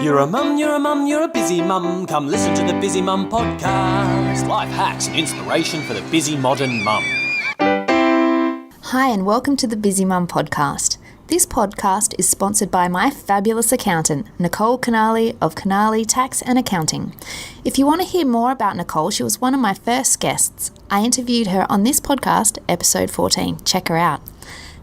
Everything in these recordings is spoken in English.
You're a mum, you're a mum, you're a busy mum. Come listen to the Busy Mum podcast. Life hacks and inspiration for the busy modern mum. Hi and welcome to the Busy Mum podcast. This podcast is sponsored by my fabulous accountant, Nicole Canali of Canali Tax and Accounting. If you want to hear more about Nicole, she was one of my first guests. I interviewed her on this podcast, episode 14. Check her out.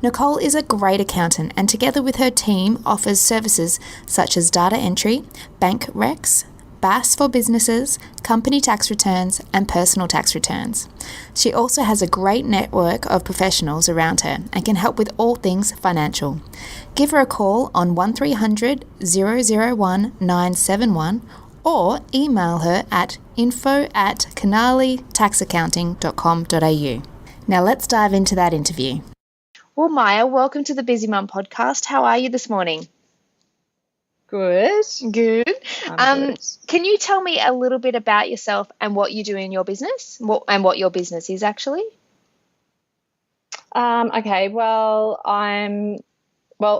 Nicole is a great accountant and together with her team offers services such as data entry, bank recs, BAS for businesses, company tax returns and personal tax returns. She also has a great network of professionals around her and can help with all things financial. Give her a call on 1300 001 971 or email her at info@canalitaxaccounting.com.au. Now let's dive into that interview. Well, Maya, welcome to the Busy Mum podcast. How are you this morning? Good. Good. Good. Can you tell me a little bit about yourself and what you do in your business, and what your business is actually? Okay.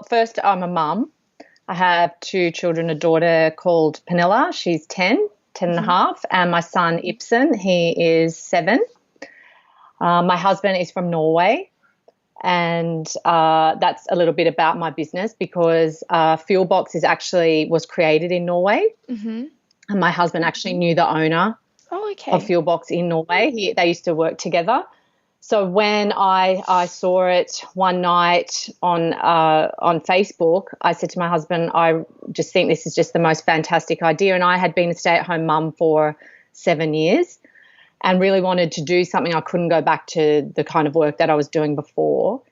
First I'm a mum. I have two children, a daughter called Penilla. She's 10 and a half, and my son Ibsen, he is 7. My husband is from Norway. And that's a little bit about my business because FuelBox was created in Norway. Mm-hmm. And my husband actually knew the owner of FuelBox in Norway. They used to work together. So when I saw it one night on Facebook, I said to my husband, I just think this is just the most fantastic idea. And I had been a stay-at-home mum for 7 years and really wanted to do something. I couldn't go back to the kind of work that I was doing before.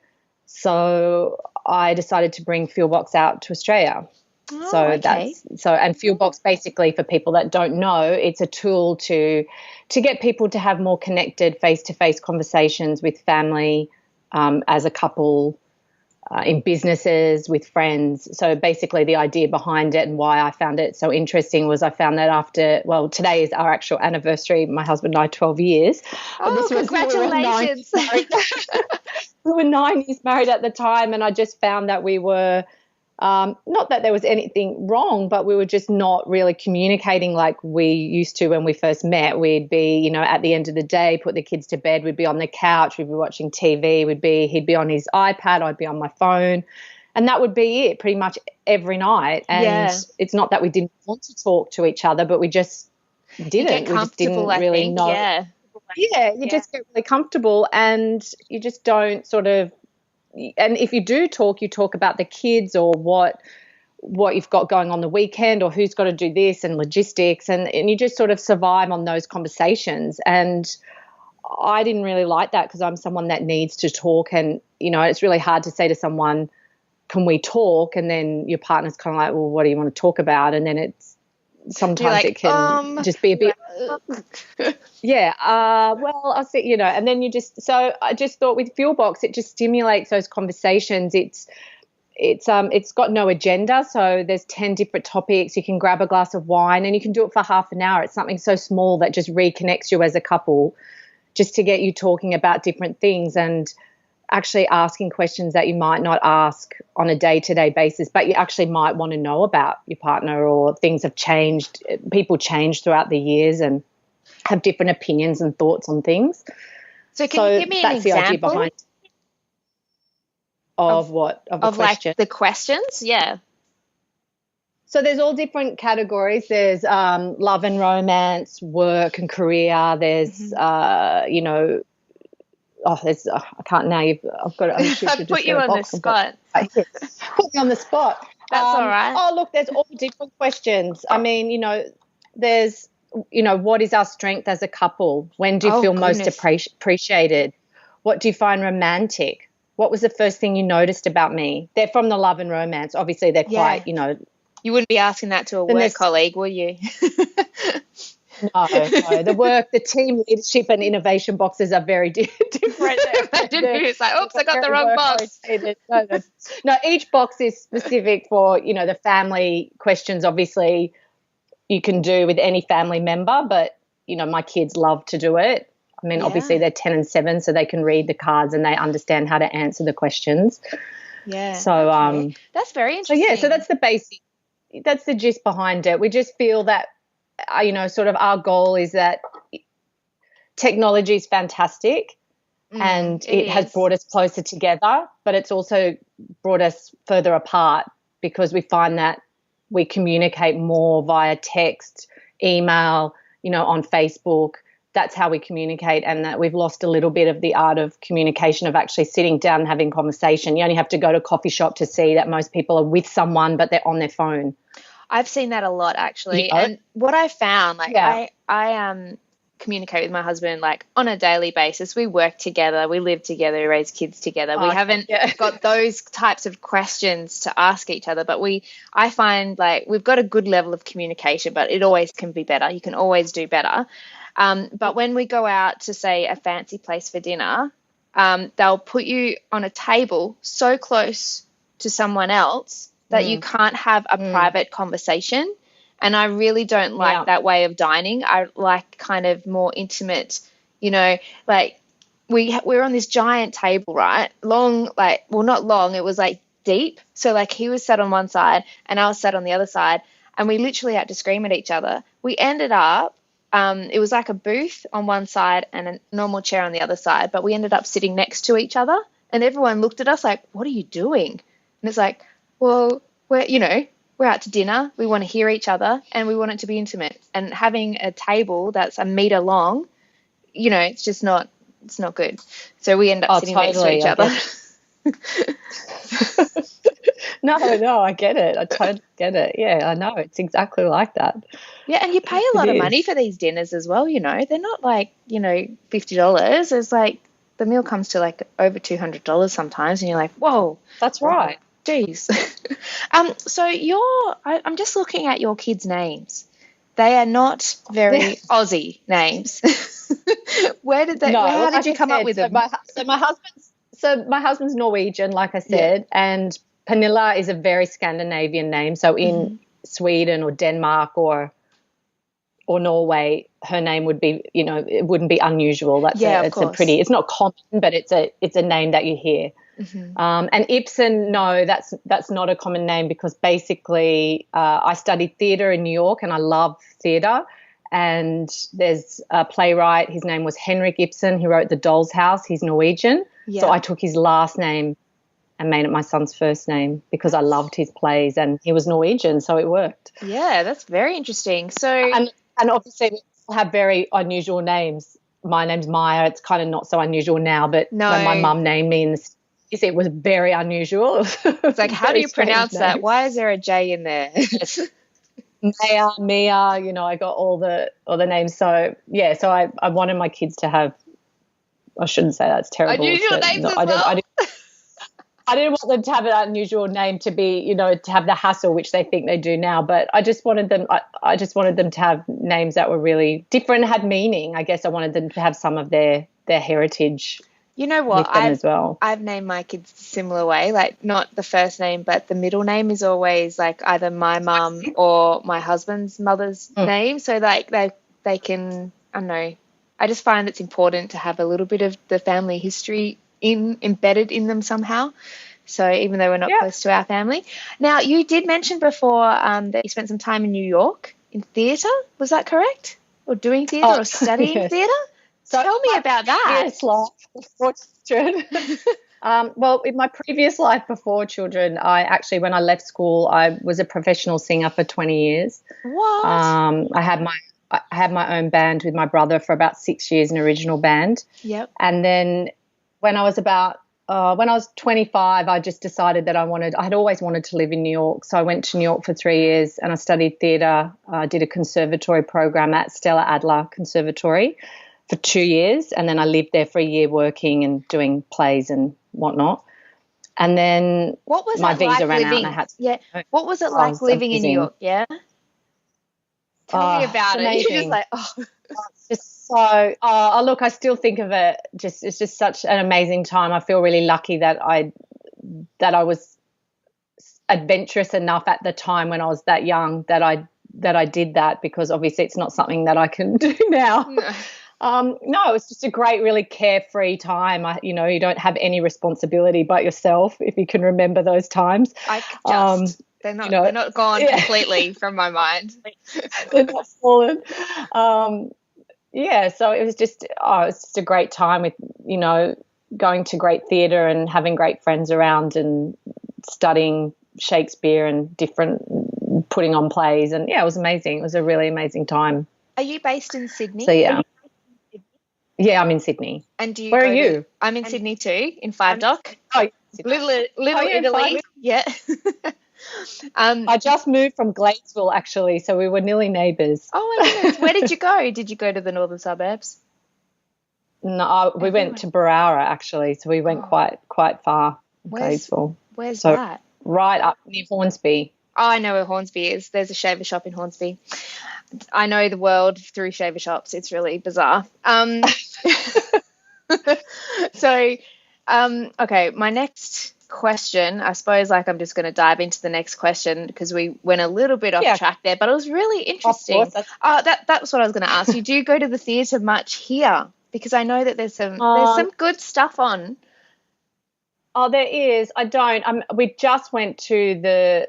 So I decided to bring FuelBox out to Australia. And FuelBox, basically, for people that don't know, it's a tool to get people to have more connected face-to-face conversations with family, as a couple, in businesses, with friends. So basically the idea behind it and why I found it so interesting was I found that today is our actual anniversary, my husband and I, 12 years. Congratulations. We were 9 years married at the time, and I just found that we were, not that there was anything wrong, but we were just not really communicating like we used to when we first met. We'd be, at the end of the day, put the kids to bed, we'd be on the couch, we'd be watching TV, he'd be on his iPad, I'd be on my phone, and that would be it pretty much every night. And It's not that we didn't want to talk to each other, but we just didn't. We just didn't really know. You just get really comfortable and you just don't and if you do talk, you talk about the kids or what you've got going on the weekend or who's got to do this and logistics, and you just sort of survive on those conversations. And I didn't really like that because I'm someone that needs to talk, and, it's really hard to say to someone, can we talk? And then your partner's kind of like, well, what do you want to talk about? And then sometimes it can just be a bit I'll see, and then so I just thought with FuelBox it just stimulates those conversations. It's got no agenda, so there's 10 different topics. You can grab a glass of wine and you can do it for half an hour. It's something so small that just reconnects you as a couple, just to get you talking about different things and actually asking questions that you might not ask on a day-to-day basis, but you actually might want to know about your partner, or things have changed. People change throughout the years and have different opinions and thoughts on things. So can you give me an example? That's the idea behind of question? Like the questions? Yeah. So there's all different categories. There's love and romance, work and career. There's I can't now. I've got it. I put you on the spot. Put me on the spot. That's all right. Oh, look, there's all different questions. I mean, there's, what is our strength as a couple? When do you feel most appreciated? What do you find romantic? What was the first thing you noticed about me? They're from the love and romance. Obviously, they're quite, You wouldn't be asking that to a work colleague, would you? No. The work, the team leadership and innovation boxes are very different. It's like, oops, I got the wrong box. No, each box is specific for, the family questions. Obviously, you can do with any family member, but, my kids love to do it. I mean, obviously they're 10 and 7, so they can read the cards and they understand how to answer the questions. Yeah. So that's very interesting. So that's the basic. that's the gist behind it. We just feel that, sort of our goal is that technology is fantastic and it has brought us closer together, but it's also brought us further apart because we find that we communicate more via text, email, on Facebook. That's how we communicate, and that we've lost a little bit of the art of communication, of actually sitting down and having conversation. You only have to go to a coffee shop to see that most people are with someone, but they're on their phone. I've seen that a lot, actually. And what I found, I communicate with my husband like on a daily basis. We work together, we live together, we raise kids together. We haven't got those types of questions to ask each other, but I find like we've got a good level of communication, but it always can be better. You can always do better. But when we go out to, say, a fancy place for dinner, they'll put you on a table so close to someone else that you can't have a private conversation. And I really don't like that way of dining. I like kind of more intimate, like we're on this giant table, right? Long, not long, it was like deep. So like he was sat on one side and I was sat on the other side, and we literally had to scream at each other. We ended up, it was like a booth on one side and a normal chair on the other side, but we ended up sitting next to each other, and everyone looked at us like, what are you doing? And it's like, well, we're out to dinner, we want to hear each other, and we want it to be intimate. And having a table that's a meter long, it's just not, it's not good. So we end up sitting next to each other. No, I get it. I totally get it. Yeah, I know. It's exactly like that. Yeah, and you pay a lot of money for these dinners as well, They're not like, $50. It's like the meal comes to like over $200 sometimes, and you're like, whoa. That's right. Jeez. So I'm just looking at your kids' names. They are not very Aussie names. How did you come up with them? My husband's Norwegian, like I said, and Pernilla is a very Scandinavian name. So in Sweden or Denmark or Norway, her name would be, it wouldn't be unusual. It's not common, but it's a name that you hear. And Ibsen, no, that's not a common name, because basically I studied theatre in New York and I love theatre, and there's a playwright, his name was Henrik Ibsen, he wrote The Doll's House, he's Norwegian, so I took his last name and made it my son's first name because I loved his plays, and he was Norwegian, so it worked. Yeah, that's very interesting. So and obviously we all have very unusual names. My name's Maya, it's kind of not so unusual now, but when my mum named me in the it was very unusual. It's like, how do you pronounce that? Why is there a J in there? Mia, I got all the names. So, so I wanted my kids to have, I shouldn't say that's terrible. Unusual names as well. I didn't want them to have an unusual name to be, to have the hassle, which they think they do now. But I just wanted them, I just wanted them to have names that were really different, had meaning. I guess I wanted them to have some of their heritage. You know what? I've named my kids a similar way, like not the first name, but the middle name is always like either my mum or my husband's mother's name. So like they can, I don't know, I just find it's important to have a little bit of the family history embedded in them somehow. So even though we're not close to our family. Now, you did mention before that you spent some time in New York in theatre. Was that correct? Or doing theatre or studying theatre? So tell me about that. Yes, life before children. Well, in my previous life before children, when I left school, I was a professional singer for 20 years. What? I had my own band with my brother for about 6 years, an original band. Yep. And then when I was 25, I just decided that I had always wanted to live in New York. So I went to New York for 3 years and I studied theatre. I did a conservatory program at Stella Adler Conservatory for 2 years, and then I lived there for a year working and doing plays and whatnot. And then my visa ran out and I had to What was it like living in New York? Yeah. Tell me about it. You're just like, it's just so look, I still think of it, it's just such an amazing time. I feel really lucky that I was adventurous enough at the time when I was that young that I did that, because obviously it's not something that I can do now. No, it was just a great, really carefree time. You don't have any responsibility but yourself, if you can remember those times. They're not gone completely from my mind. They're not fallen. So it was just a great time with, going to great theatre and having great friends around and studying Shakespeare and putting on plays, and it was amazing. It was a really amazing time. Are you based in Sydney? So yeah, I'm in Sydney. And do you? Where are you? I'm in Sydney too, in Five Dock. Oh, little Italy. Yeah. I just moved from Gladesville actually, so we were nearly neighbours. Oh my goodness! Where did you go? Did you go to the northern suburbs? No, we went to Barara actually, so we went quite far. Gladesville. Where's that? Right up near Hornsby. Oh, I know where Hornsby is. There's a shaver shop in Hornsby. I know the world through shaver shops. It's really bizarre. Okay, my next question, I suppose, I'm just going to dive into the next question because we went a little bit off track there, but it was really interesting. Of course, that's what I was going to ask you. Do you go to the theatre much here? Because I know that there's some good stuff on. Oh, there is. I don't. We just went to the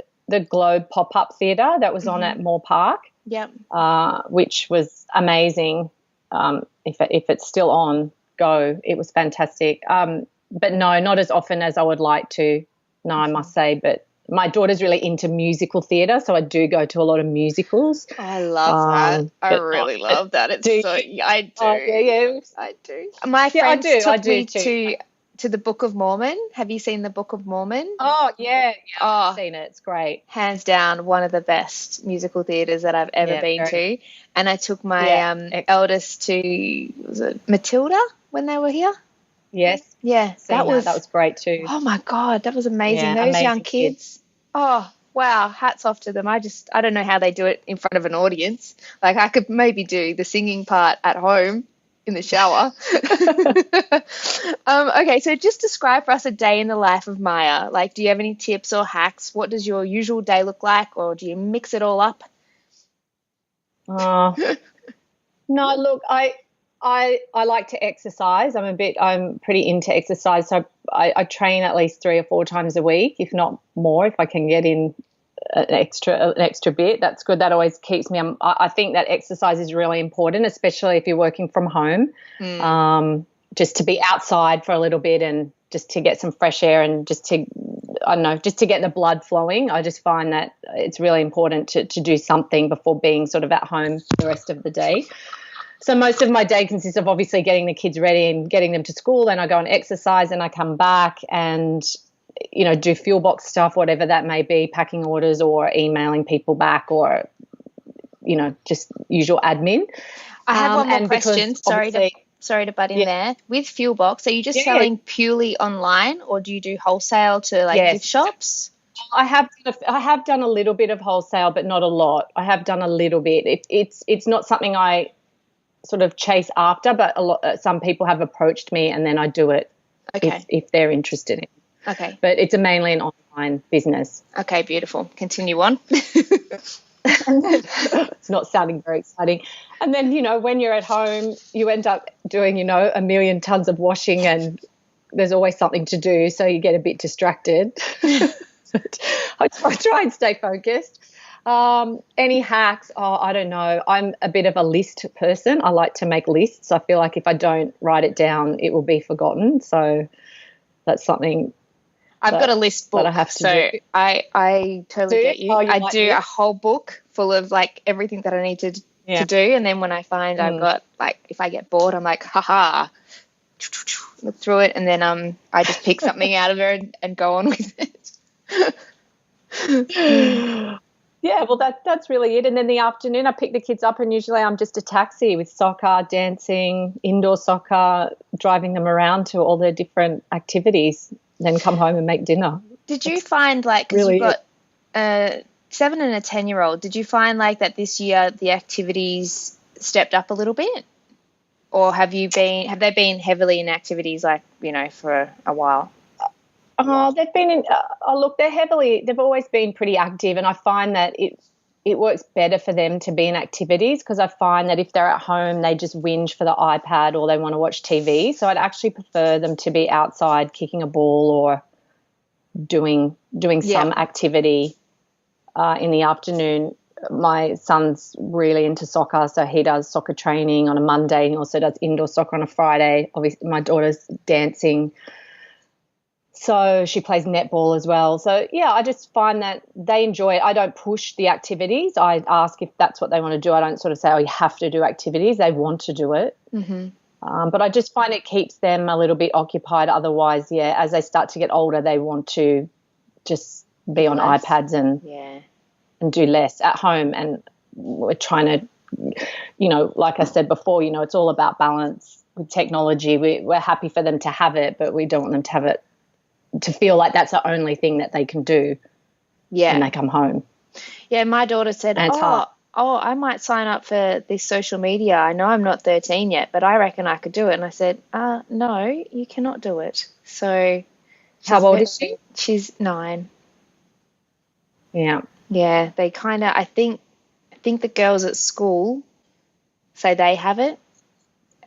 Globe pop-up theatre that was on at Moore Park. Yep. Which was amazing. If it's still on, go. It was fantastic. But no, not as often as I would like to. No, I must say. But my daughter's really into musical theatre, so I do go to a lot of musicals. I love that. I really love that. I do. Oh, yeah. I do. My friends took me to the Book of Mormon. Have you seen the Book of Mormon? Oh, yeah. I've seen it. It's great. Hands down, one of the best musical theatres that I've ever been to. And I took my eldest to, was it Matilda when they were here? Yes. Yeah. That was great too. Oh, my God. That was amazing. Yeah, those amazing young kids. Oh, wow. Hats off to them. I don't know how they do it in front of an audience. I could maybe do the singing part at home in the shower. Okay, so just describe for us a day in the life of Maya. Do you have any tips or hacks? What does your usual day look like, or do you mix it all up? No, look, I like to exercise. I'm pretty into exercise, so I train at least 3 or 4 times a week, if not more, if I can get in an extra bit. That's good. That always keeps me. I think that exercise is really important, especially if you're working from home. Just to be outside for a little bit and just to get some fresh air and just to get the blood flowing. I just find that it's really important to do something before being sort of at home the rest of the day. So most of my day consists of obviously getting the kids ready and getting them to school. Then I go and exercise and I come back and do FuelBox stuff, whatever that may be, packing orders or emailing people back or, just usual admin. I have one more question. Sorry to butt in there. With FuelBox, are you just selling purely online, or do you do wholesale to gift shops? I have done a little bit of wholesale, but not a lot. I have done a little bit. It's not something I sort of chase after, but some people have approached me and then I do it if they're interested in. Okay. But it's mainly an online business. Okay, beautiful. Continue on. It's not sounding very exciting. And then, when you're at home, you end up doing, a million tons of washing and there's always something to do, so you get a bit distracted. I try and stay focused. Any hacks? Oh, I don't know. I'm a bit of a list person. I like to make lists. I feel like if I don't write it down, it will be forgotten. So that's something I've got a list book, that I have to do. I totally get you. I do a whole book full of everything that I need to do, and then when I find I've got if I get bored, I'm like, haha, look through it, and then I just pick something out of there and go on with it. Yeah, well, that's really it. And then the afternoon, I pick the kids up, and usually I'm just a taxi with soccer, dancing, indoor soccer, driving them around to all the different activities. Then come home and make dinner. Did you find because really you've got a 7 and a 10-year-old, did you find that this year the activities stepped up a little bit, or have they been heavily in activities for a while? Oh, they've been in. Look, they've always been pretty active, and I find that it works better for them to be in activities, because I find that if they're at home, they just whinge for the iPad or they want to watch TV. So I'd actually prefer them to be outside kicking a ball or doing some activity in the afternoon. My son's really into soccer, so he does soccer training on a Monday. He also does indoor soccer on a Friday. Obviously, my daughter's dancing, so she plays netball as well. So, yeah, I just find that they enjoy it. I don't push the activities. I ask if that's what they want to do. I don't sort of say, oh, you have to do activities. They want to do it. Mm-hmm. But I just find it keeps them a little bit occupied. Otherwise, yeah, as they start to get older, they want to just be on iPads and do less at home. And we're trying to, like I said before, it's all about balance with technology. We're happy for them to have it, but we don't want them to have it, to feel like that's the only thing that they can do when they come home. Yeah, my daughter said, I might sign up for this social media. I know I'm not 13 yet, but I reckon I could do it. And I said, no, you cannot do it. So how old is she? She's 9. Yeah. Yeah, they kind of, I think the girls at school say they have it.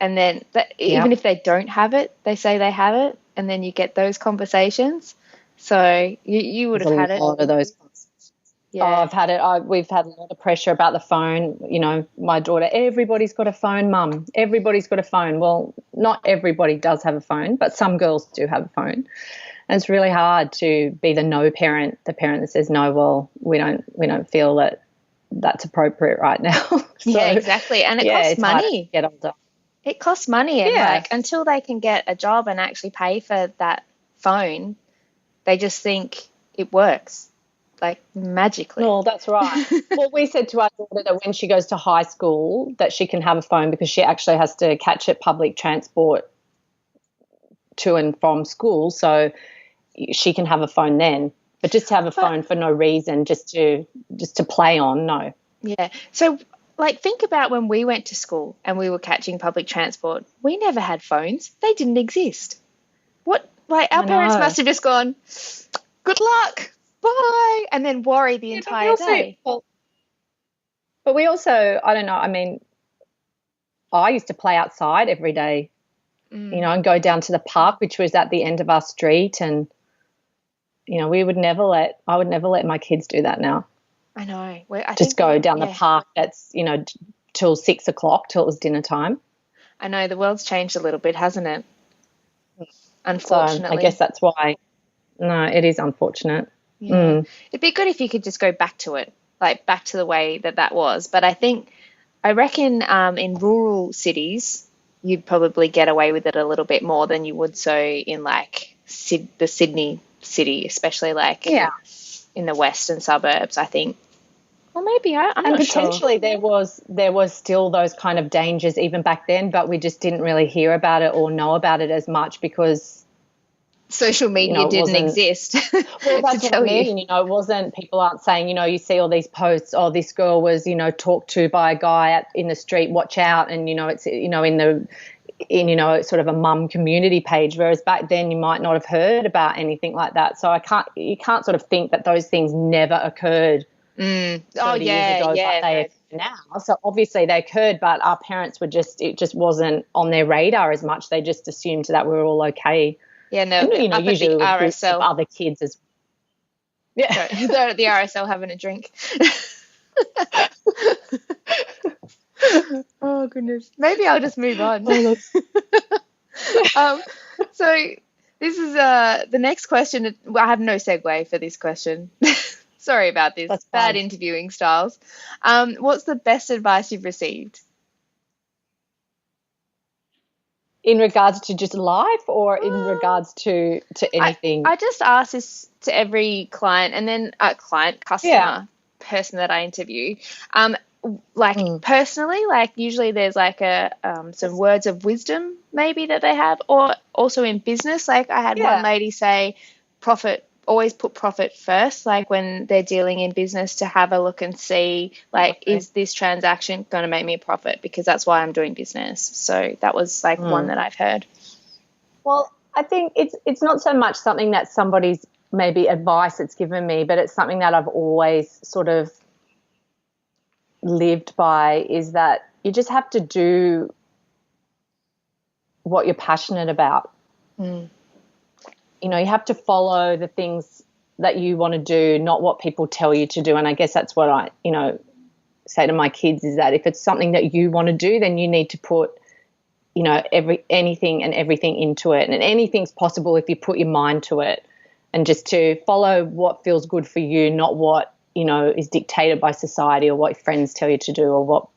And then even if they don't have it, they say they have it. And then you get those conversations. So you would have had it. A lot of those conversations. Yeah. Oh, I've had it. We've had a lot of pressure about the phone. My daughter, everybody's got a phone, Mum. Everybody's got a phone. Well, not everybody does have a phone, but some girls do have a phone. And it's really hard to be the no parent, the parent that says, no, well, we don't feel that that's appropriate right now. Yeah, exactly. And it costs money. To get older. It costs money. And until they can get a job and actually pay for that phone, they just think it works, like magically. No, that's right. Well, we said to our daughter that when she goes to high school that she can have a phone because she actually has to catch it public transport to and from school, so she can have a phone then. But just to have a phone for no reason, just to play on, no. Yeah. So, think about when we went to school and we were catching public transport. We never had phones. They didn't exist. Our parents must have just gone, good luck, bye, and then worry the entire day. But we also, I don't know, I mean, I used to play outside every day, and go down to the park, which was at the end of our street, and I would never let my kids do that now. I know. Just go down the park. That's till 6 o'clock, till it was dinner time. I know the world's changed a little bit, hasn't it? Unfortunately, so I guess that's why. No, it is unfortunate. Yeah. It'd be good if you could just go back to it, back to the way that was. But I reckon in rural cities, you'd probably get away with it a little bit more than you would so in the Sydney city, especially in the western suburbs, I think. Well, maybe I'm not sure. And potentially there was still those kind of dangers even back then, but we just didn't really hear about it or know about it as much because social media didn't exist. Well, that's what I mean. It wasn't, people aren't saying, you see all these posts, oh, this girl was, talked to by a guy in the street, watch out, and it's in sort of a mum community page, whereas back then you might not have heard about anything like that. So you can't sort of think that those things never occurred. 30 years ago, but they now. So obviously they occurred, but our parents it just wasn't on their radar as much. They just assumed that we were all okay. Yeah, no, and, usually with RSL, other kids as well. Yeah. They're at the RSL having a drink. Oh, goodness. Maybe I'll just move on. So this is the next question. I have no segue for this question. Sorry about this. That's bad interviewing styles. What's the best advice you've received? In regards to just life or in regards to anything? I just ask this to every client and then customer, person that I interview. Personally, usually there's some words of wisdom maybe that they have, or also in business. I had one lady say always put profit first, when they're dealing in business, to have a look and see, is this transaction going to make me a profit? Because that's why I'm doing business. So that was one that I've heard. Well, I think it's not so much something that somebody's maybe advice that's given me, but it's something that I've always sort of lived by, is that you just have to do what you're passionate about. You have to follow the things that you want to do, not what people tell you to do. And I guess that's what I, say to my kids is that if it's something that you want to do, then you need to put, anything and everything into it. And anything's possible if you put your mind to it, and just to follow what feels good for you, not what, is dictated by society or what your friends tell you to do or what,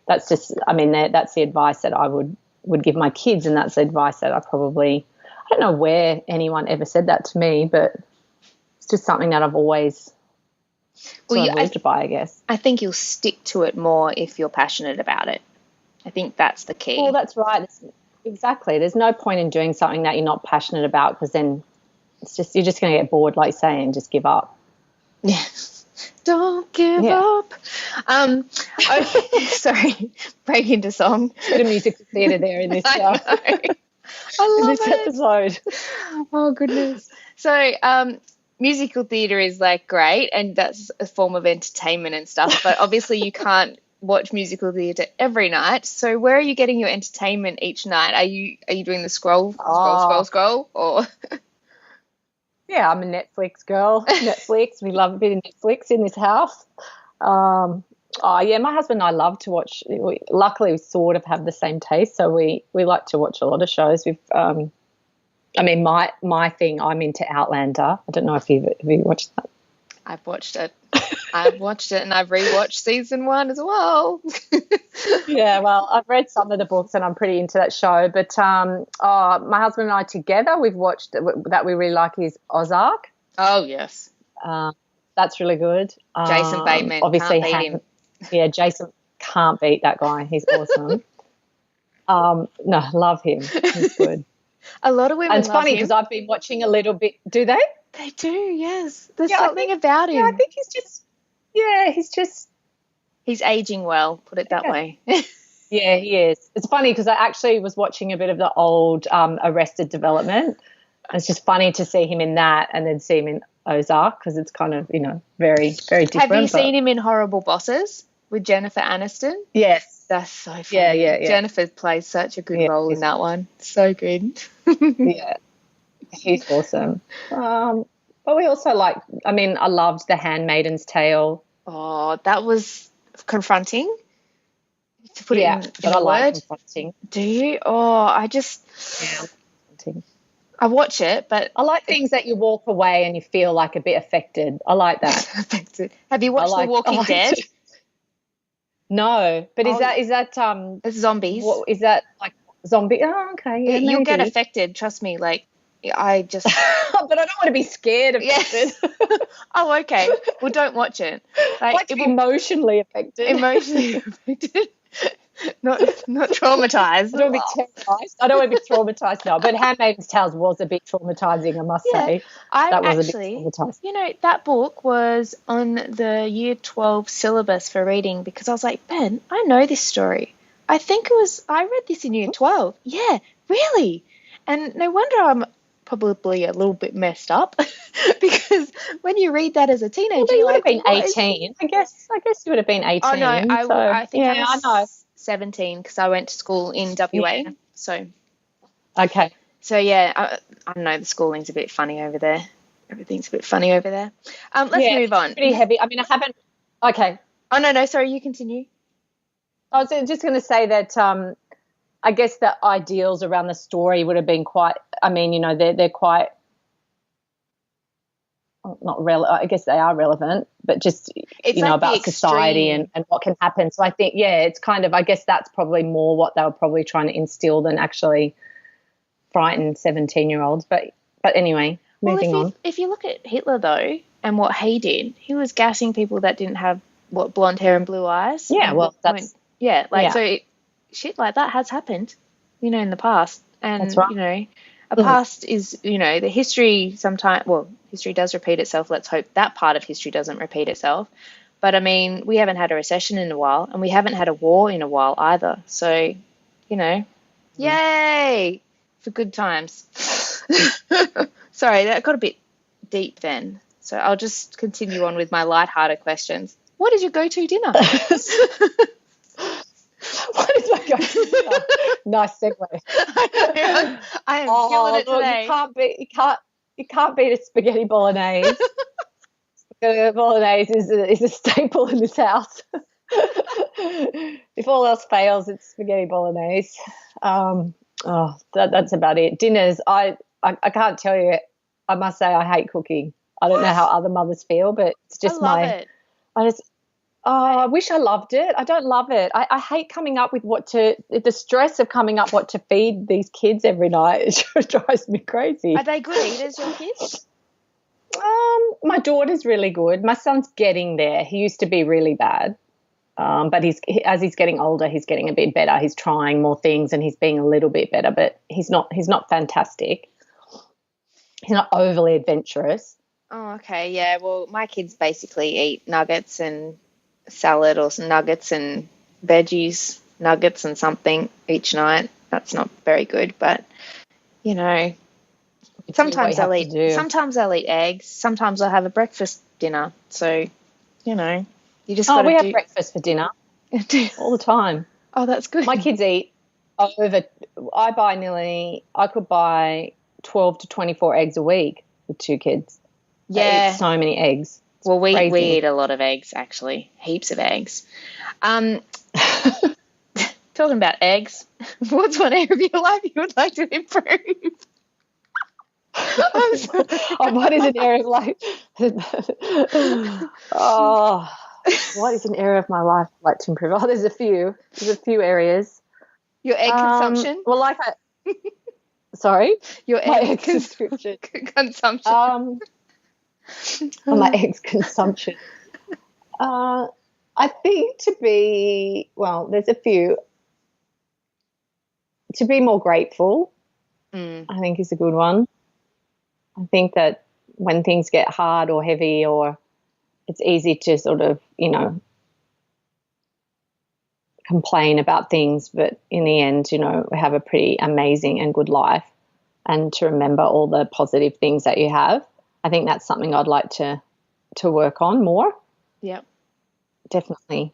that's just, that's the advice that I would give my kids. And that's the advice that I don't know where anyone ever said that to me, but it's just something that I've always lived by, I guess. I think you'll stick to it more if you're passionate about it. I think that's the key. Well, that's right. Exactly. There's no point in doing something that you're not passionate about, because then you're just going to get bored, like you say, and just give up. Yeah. Don't give up. Okay, sorry, break into song. Bit of musical theatre there in this, I love this episode. Oh, goodness. So musical theatre is like great, and that's a form of entertainment and stuff, but obviously you can't watch musical theatre every night. So where are you getting your entertainment each night? Are you doing the scroll, or? Yeah, I'm a Netflix girl. Netflix. We love a bit of Netflix in this house. My husband and I love to watch. Luckily, we sort of have the same taste, so we like to watch a lot of shows. We've, my thing, I'm into Outlander. I don't know if you've watched that. I've watched it. And I've rewatched season 1 as well. Yeah, well, I've read some of the books and I'm pretty into that show. But my husband and I together, we've watched that we really like is Ozark. Oh, yes. That's really good. Jason Bateman, obviously can't beat him. Yeah, Jason can't beat that guy. He's awesome. No, love him. He's good. A lot of women and it's funny because I've been watching a little bit. Do they? They do, yes. There's something about him. Yeah, I think he's aging well, put it that way. Yeah, he is. It's funny because I actually was watching a bit of the old Arrested Development. It's just funny to see him in that and then see him in Ozark, because it's kind of, very, very different. Have you seen him in Horrible Bosses with Jennifer Aniston? Yes. That's so funny. Yeah. Jennifer plays such a good role in that one. So good. Yeah. He's awesome. But we also I loved The Handmaid's Tale. Oh, that was confronting. To put it in but a I like word. confronting. Do you? Oh, I just... Yeah, confronting. I watch it, but... I like things that you walk away and you feel like a bit affected. I like that. Affected. Have you watched The Walking Dead? No, but is that it's zombies. What is that, like zombie? Oh, okay. Yeah, you'll get affected, trust me. Like, I just... but I don't want to be scared affected. Oh, okay. Well, don't watch it. Like to be emotionally affected. Emotionally affected. Not traumatized. I don't want to be traumatized now. But Handmaid's Tale was a bit traumatizing, I must say. That was a bit traumatizing. That book was on the year 12 syllabus for reading, because I was like, Ben, I know this story. I read this in year 12. Yeah, really? And no wonder I'm probably a little bit messed up, because when you read that as a teenager, you would have been 18. I guess you would have been 18. Oh no, I think I was 17 because I went to school in WA. Yeah. So okay. So I don't know. The schooling's a bit funny over there. Everything's a bit funny over there. Let's move on. Pretty heavy. I haven't. Okay. Oh no. Sorry, you continue. I was just going to say that. I guess the ideals around the story would have been quite. They're quite. Not relevant. I guess they are relevant, but just about society and what can happen. So I think it's kind of, I guess that's probably more what they were probably trying to instill than actually frighten 17-year-olds. But anyway, moving on. If you look at Hitler though and what he did, he was gassing people that didn't have blonde hair and blue eyes. Yeah, well that's so shit like that has happened, in the past, and that's right. Past is, the history sometimes, history does repeat itself. Let's hope that part of history doesn't repeat itself. But, we haven't had a recession in a while, and we haven't had a war in a while either. So, yay for good times. Sorry, that got a bit deep then. So I'll just continue on with my lighthearted questions. What is your go-to dinner? What is my go-to dinner? Nice segue. I am killing it today. You You can't beat a spaghetti bolognese. Spaghetti bolognese is a staple in this house. If all else fails, it's spaghetti bolognese. That's about it. Dinners, I can't tell you. I must say I hate cooking. I don't know how other mothers feel, but it's just it. I wish I loved it. I don't love it. I hate coming up with the stress of coming up what to feed these kids every night. It drives me crazy. Are they good eaters, your kids? My daughter's really good. My son's getting there. He used to be really bad. But as he's getting older, he's getting a bit better. He's trying more things and he's being a little bit better, but he's not fantastic. He's not overly adventurous. Oh, okay. Yeah, well, my kids basically eat nuggets and salad or some nuggets and veggies, nuggets and something each night. That's not very good, but, you know, sometimes I'll eat eggs. Sometimes I'll have a breakfast dinner. So, you know, you just got to we have breakfast for dinner all the time. Oh, that's good. My kids eat I could buy 12 to 24 eggs a week with 2 kids. They eat so many eggs. Well, we eat a lot of eggs, actually, heaps of eggs. Talking about eggs, what's one area of your life you would like to improve? What is an area of life? What is an area of my life I'd like to improve? Oh, there's a few areas. Your egg consumption? Well, sorry? Your egg consumption. My eggs consumption. I think there's a few. To be more grateful, I think is a good one. I think that when things get hard or heavy or it's easy to sort of, complain about things, but in the end, we have a pretty amazing and good life, and to remember all the positive things that you have. I think that's something I'd like to work on more. Yep. Definitely.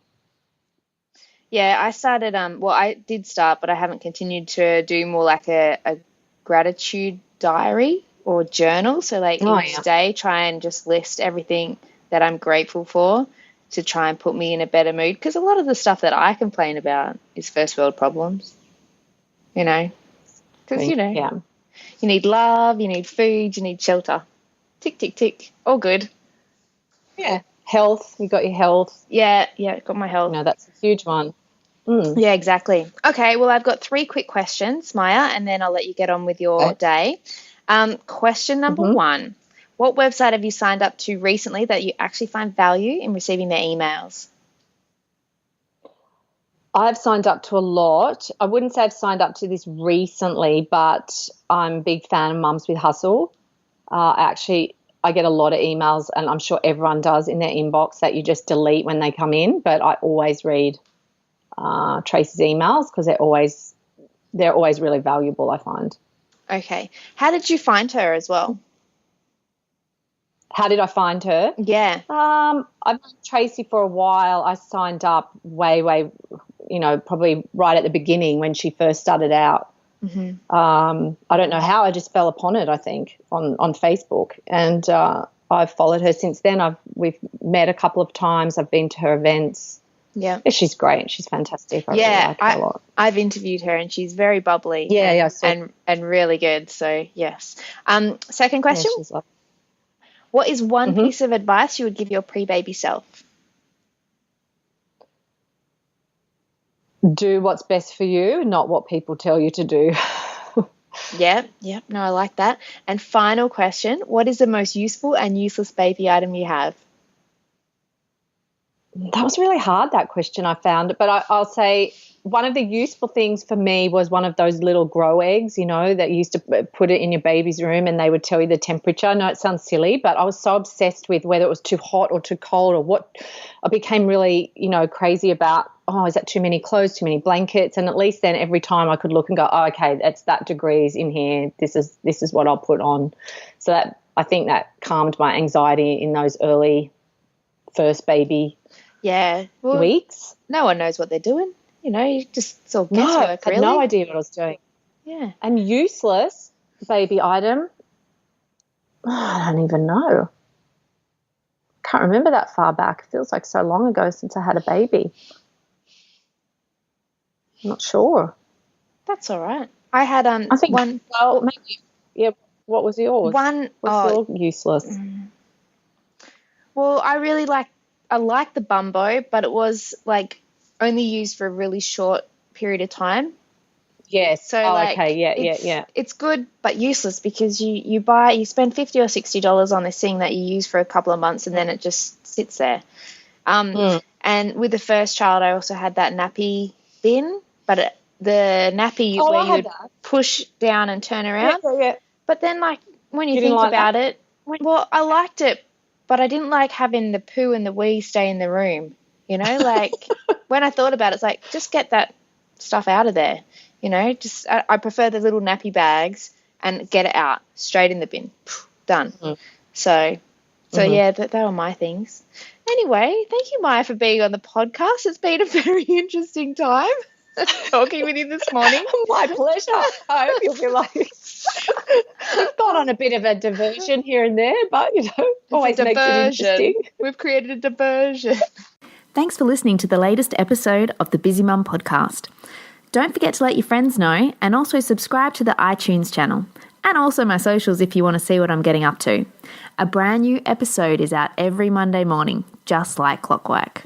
Yeah, I started, I did start, but I haven't continued to do more like a gratitude diary or journal. So each day try and just list everything that I'm grateful for to try and put me in a better mood. Because a lot of the stuff that I complain about is first world problems, because, you need love, you need food, you need shelter. Tick, tick, tick. All good. Yeah. Health. You got your health. Yeah, got my health. That's a huge one. Yeah, exactly. Okay, well, I've got 3 quick questions, Maya, and then I'll let you get on with your day. Question number 1. What website have you signed up to recently that you actually find value in receiving their emails? I've signed up to a lot. I wouldn't say I've signed up to this recently, but I'm a big fan of Mums with Hustle. I get a lot of emails, and I'm sure everyone does in their inbox, that you just delete when they come in, but I always read Tracy's emails because they're always really valuable, I find. Okay. How did you find her as well? How did I find her? Yeah. I've known Tracy for a while. I signed up way, probably right at the beginning when she first started out. Mm-hmm. I don't know how. I just fell upon it, I think, on Facebook. And I've followed her since then. We've met a couple of times. I've been to her events. Yeah. She's great. She's fantastic. I really like her a lot. I've interviewed her and she's very bubbly. And really good. So, yes. Second question. Yeah, she's lovely. What is one piece of advice you would give your pre-baby self? Do what's best for you, not what people tell you to do. Yeah. No, I like that. And final question, what is the most useful and useless baby item you have? That was really hard, that question, I found. But I'll say one of the useful things for me was one of those little grow eggs, that you used to put it in your baby's room and they would tell you the temperature. I know it sounds silly, but I was so obsessed with whether it was too hot or too cold or what. I became really, crazy about, is that too many clothes, too many blankets? And at least then every time I could look and go, okay, it's that degrees in here. This is what I'll put on. So that, I think that calmed my anxiety in those early first baby weeks. No one knows what they're doing. You just sort of guesswork, really. I had no idea what I was doing. Yeah. And useless baby item. I don't even know. Can't remember that far back. It feels like so long ago since I had a baby. I'm not sure. That's all right. I had I think one. Well, maybe. Yeah. What was yours? What's your useless? Well, I like the Bumbo, but it was like only used for a really short period of time. Yes. So okay. Yeah. It's good but useless because you spend $50 or $60 on this thing that you use for a couple of months and then it just sits there. And with the first child, I also had that nappy bin, but the nappy you would push down and turn around. Yeah. But then, like, when you think about it, well, I liked it, but I didn't like having the poo and the wee stay in the room. You know, like when I thought about it, it's like just get that stuff out of there. You know, just I prefer the little nappy bags and get it out straight in the bin. Done. So yeah, that were my things. Anyway, thank you, Maya, for being on the podcast. It's been a very interesting time talking with you this morning. My pleasure. I hope you'll be like, we've gone on a bit of a diversion here and there, but, always makes it interesting. We've created a diversion. Thanks for listening to the latest episode of the Busy Mum podcast. Don't forget to let your friends know and also subscribe to the iTunes channel and also my socials if you want to see what I'm getting up to. A brand new episode is out every Monday morning, just like clockwork.